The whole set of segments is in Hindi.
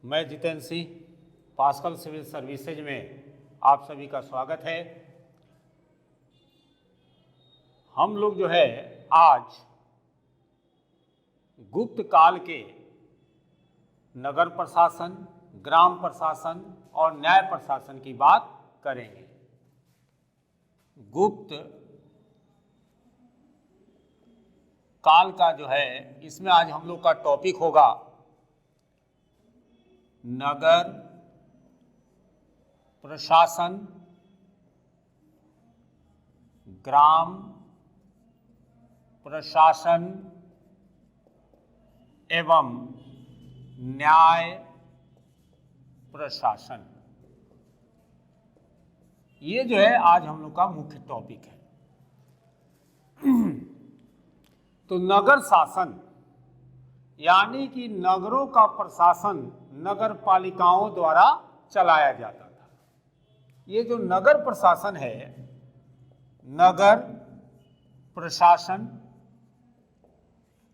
मैं Jitendra Singh, Pascal civil services में आप सभी का स्वागत है। हम लोग जो है आज गुप्त काल के नगर प्रशासन, ग्राम प्रशासन और न्याय प्रशासन की बात करेंगे। गुप्त काल का जो है इसमें आज हम लोग का टॉपिक होगा नगर प्रशासन, ग्राम प्रशासन एवं न्याय प्रशासन। ये जो है आज हम लोग का मुख्य टॉपिक है। तो नगर शासन यानी कि नगरों का प्रशासन नगर पालिकाओं द्वारा चलाया जाता था। ये जो नगर प्रशासन है, नगर प्रशासन,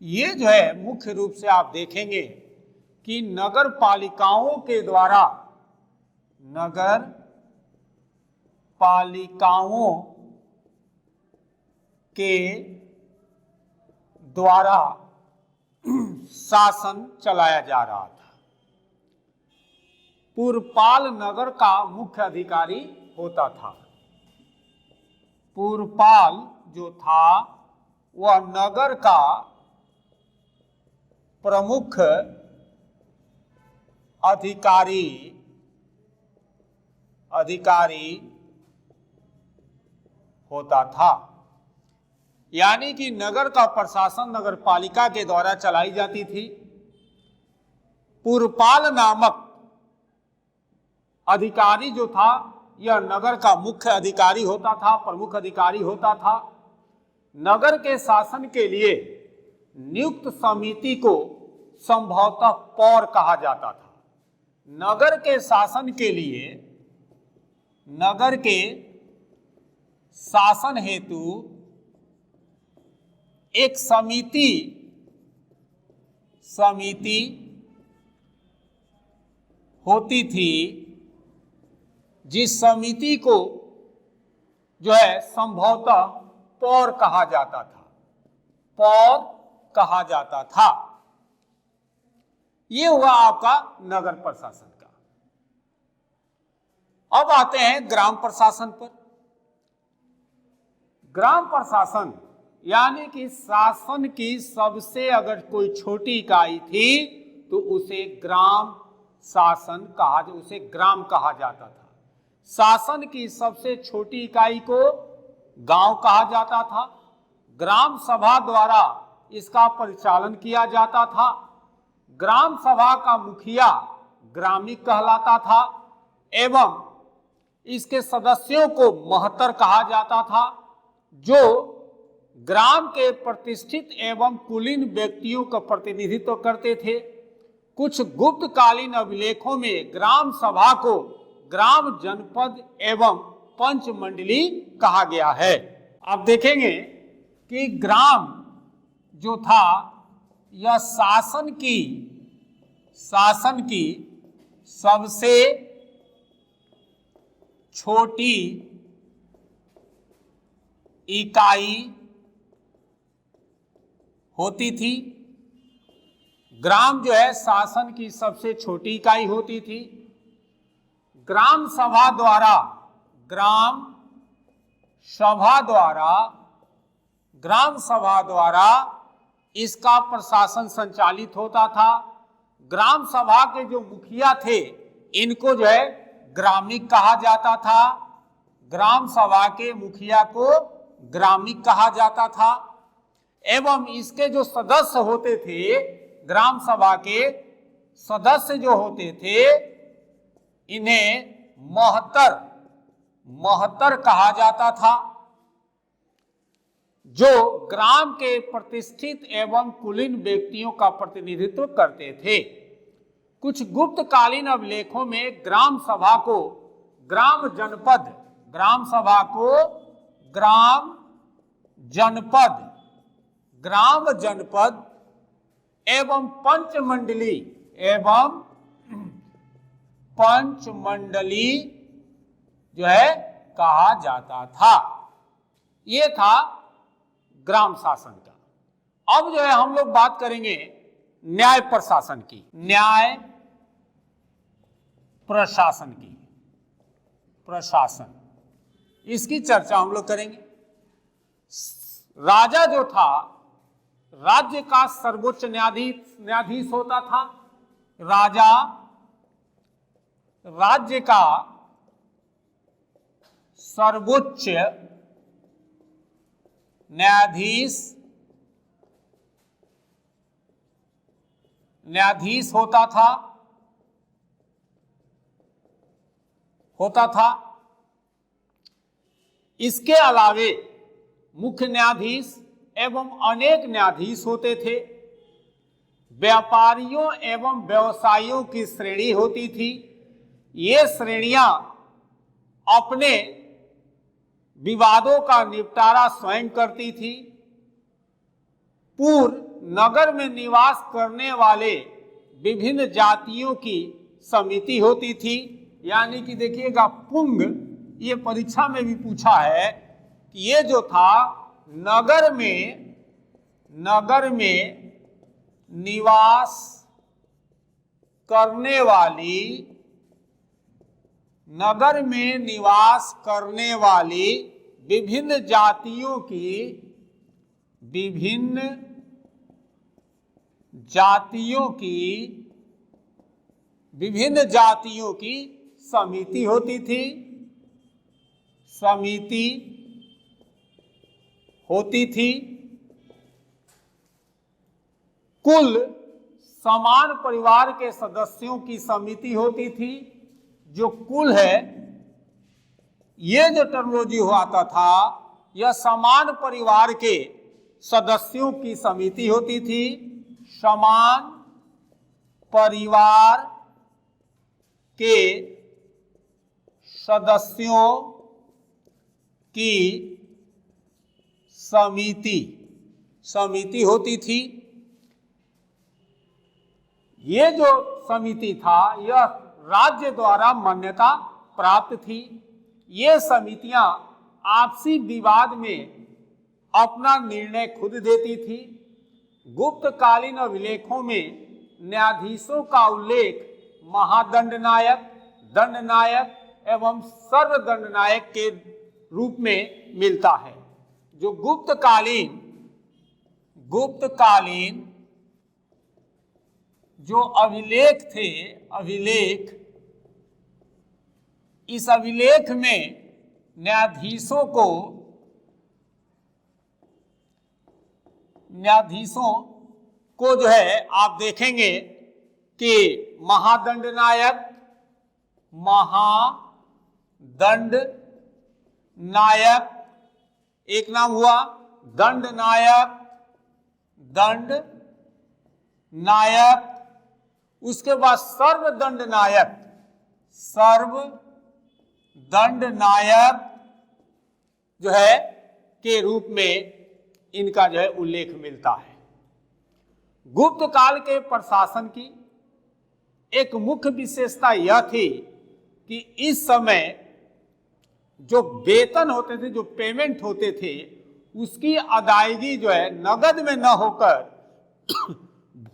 ये जो है मुख्य रूप से आप देखेंगे कि नगर पालिकाओं के द्वारा, नगर पालिकाओं के द्वारा शासन चलाया जा रहा था। पुरपाल नगर का मुख्य अधिकारी होता था। पुरपाल जो था वह नगर का प्रमुख अधिकारी होता था। यानी कि नगर का प्रशासन नगर पालिका के द्वारा चलाई जाती थी। पुरपाल नामक अधिकारी जो था यह नगर का मुख्य अधिकारी होता था, प्रमुख अधिकारी होता था। नगर के शासन के लिए नियुक्त समिति को संभवतः पौर कहा जाता था। नगर के शासन के लिए, नगर के शासन हेतु एक समिति होती थी, जिस समिति को जो है संभवतः पौर कहा जाता था। पौर कहा जाता था। ये हुआ आपका नगर प्रशासन का। अब आते हैं ग्राम प्रशासन पर। ग्राम प्रशासन यानी कि शासन की सबसे अगर कोई छोटी इकाई थी तो उसे ग्राम शासन कहा, उसे ग्राम कहा जाता था। शासन की सबसे छोटी इकाई को गांव कहा जाता था। ग्राम सभा द्वारा इसका परिचालन किया जाता था। ग्राम सभा का मुखिया ग्रामीण कहलाता था एवं इसके सदस्यों को महत्तर कहा जाता था, जो ग्राम के प्रतिष्ठित एवं कुलीन व्यक्तियों का प्रतिनिधित्व करते थे। कुछ गुप्तकालीन अभिलेखों में ग्राम सभा को ग्राम जनपद एवं पंच मंडली कहा गया है। आप देखेंगे कि ग्राम जो था यह शासन की सबसे छोटी इकाई होती थी। ग्राम जो है शासन की सबसे छोटी इकाई होती थी। ग्राम सभा द्वारा इसका प्रशासन संचालित होता था। ग्राम सभा के जो मुखिया थे इनको जो है ग्रामीण कहा जाता था। ग्राम सभा के मुखिया को ग्रामीण कहा जाता था एवं इसके जो सदस्य होते थे, ग्राम सभा के सदस्य जो होते थे, इन्हें महत्तर कहा जाता था, जो ग्राम के प्रतिष्ठित एवं कुलीन व्यक्तियों का प्रतिनिधित्व करते थे। कुछ गुप्तकालीन अभिलेखों में ग्राम सभा को ग्राम जनपद एवं पंच मंडली पंचमंडली जो है कहा जाता था। ये था ग्राम शासन का। अब जो है हम लोग बात करेंगे न्याय प्रशासन की, न्याय प्रशासन की, प्रशासन, इसकी चर्चा हम लोग करेंगे। राजा जो था राज्य का सर्वोच्च न्यायाधीश होता था। राजा राज्य का सर्वोच्च न्यायाधीश होता था। इसके अलावे मुख्य न्यायाधीश एवं अनेक न्यायाधीश होते थे। व्यापारियों एवं व्यवसायियों की श्रेणी होती थी। ये श्रेणियां अपने विवादों का निपटारा स्वयं करती थी। पूर्व नगर में निवास करने वाले विभिन्न जातियों की समिति होती थी। यानी कि देखिएगा पुंग, ये परीक्षा में भी पूछा है कि ये जो था नगर में निवास करने वाली विभिन्न जातियों की समिति होती थी। कुल समान परिवार के सदस्यों की समिति होती थी। जो कुल है, ये जो टर्मिनोलॉजी आता था, यह समान परिवार के सदस्यों की समिति होती थी। समान परिवार के सदस्यों की समिति होती थी। ये जो समिति था यह राज्य द्वारा मान्यता प्राप्त थी। ये समितियां आपसी विवाद में अपना निर्णय खुद देती थी। गुप्तकालीन अभिलेखों में न्यायाधीशों का उल्लेख महादंडनायक, दंडनायक एवं सर्वदंडनायक के रूप में मिलता है। जो गुप्तकालीन जो अभिलेख थे, इस अभिलेख में न्यायाधीशों को जो है आप देखेंगे कि महादंडनायक, एक नाम हुआ दंडनायक, उसके बाद सर्वदंडनायक जो है के रूप में इनका जो है उल्लेख मिलता है। गुप्त काल के प्रशासन की एक मुख्य विशेषता यह थी कि इस समय जो वेतन होते थे, जो पेमेंट होते थे, उसकी अदायगी जो है नगद में न होकर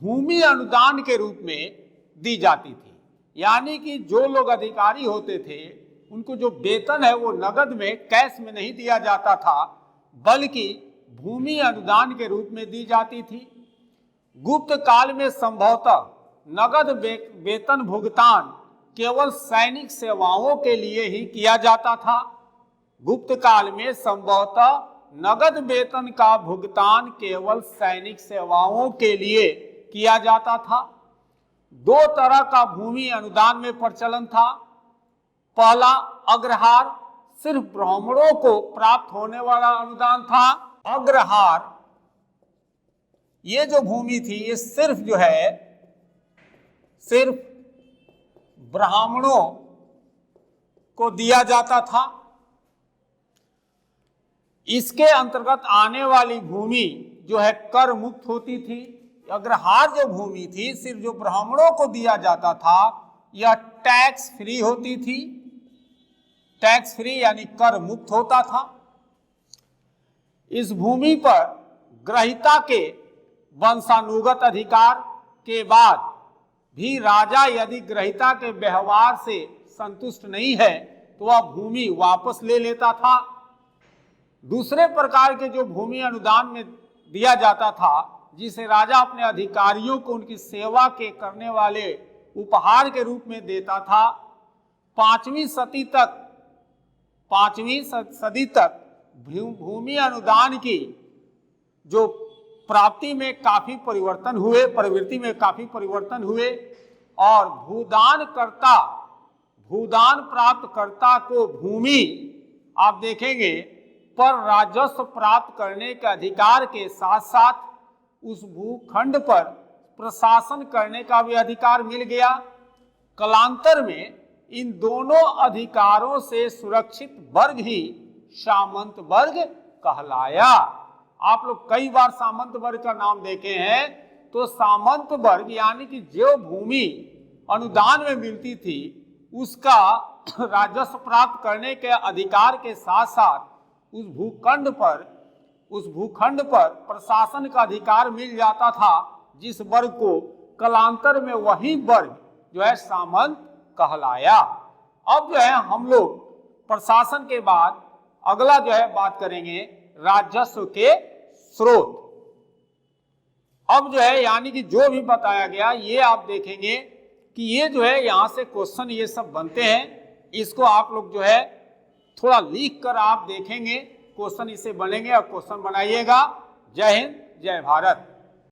भूमि अनुदान के रूप में दी जाती थी। यानी कि जो लोग अधिकारी होते थे उनको जो वेतन है वो नगद में, कैश में नहीं दिया जाता था, बल्कि भूमि अनुदान के रूप में दी जाती थी। गुप्त काल में संभवतः नगद वेतन भुगतान केवल सैनिक सेवाओं के लिए ही किया जाता था। गुप्त काल में संभवतः नगद वेतन का भुगतान केवल सैनिक सेवाओं के लिए किया जाता था। दो तरह का भूमि अनुदान में प्रचलन था। पहला अग्रहार, सिर्फ ब्राह्मणों को प्राप्त होने वाला अनुदान था। अग्रहार, ये जो भूमि थी ये सिर्फ जो है सिर्फ ब्राह्मणों को दिया जाता था। इसके अंतर्गत आने वाली भूमि जो है कर मुक्त होती थी। अग्रहार जो भूमि थी सिर्फ जो ब्राह्मणों को दिया जाता था यह टैक्स फ्री होती थी, टैक्स फ्री यानी कर मुक्त होता था। इस भूमि पर ग्रहिता के वंशानुगत अधिकार के बाद भी राजा यदि ग्रहिता के व्यवहार से संतुष्ट नहीं है तो वह भूमि वापस ले लेता था। दूसरे प्रकार के जो भूमि अनुदान में दिया जाता था, जिसे राजा अपने अधिकारियों को उनकी सेवा के करने वाले उपहार के रूप में देता था। 5वीं सदी तक भूमि अनुदान की जो प्राप्ति में काफी परिवर्तन हुए, प्रवृत्ति में काफी परिवर्तन हुए और भूदान प्राप्तकर्ता को भूमि आप देखेंगे पर राजस्व प्राप्त करने के अधिकार के साथ साथ उस भूखंड पर प्रशासन करने का भी अधिकार मिल गया। कालांतर में इन दोनों अधिकारों से सुरक्षित वर्ग ही सामंत वर्ग कहलाया। आप लोग कई बार सामंत वर्ग का नाम देखे हैं, तो सामंत वर्ग यानी कि जो भूमि अनुदान में मिलती थी उसका राजस्व प्राप्त करने के अधिकार के साथ साथ उस भूखंड पर प्रशासन का अधिकार मिल जाता था, जिस वर्ग को कालांतर में वही वर्ग जो है सामंत कहलाया। अब जो है हम लोग प्रशासन के बाद अगला जो है बात करेंगे राजस्व के स्रोत। अब जो है यानी कि जो भी बताया गया ये आप देखेंगे कि ये जो है यहाँ से क्वेश्चन ये सब बनते हैं। इसको आप लोग जो है थोड़ा लिख कर आप देखेंगे, क्वेश्चन इससे बनेंगे और क्वेश्चन बनाइएगा। जय हिंद, जय भारत।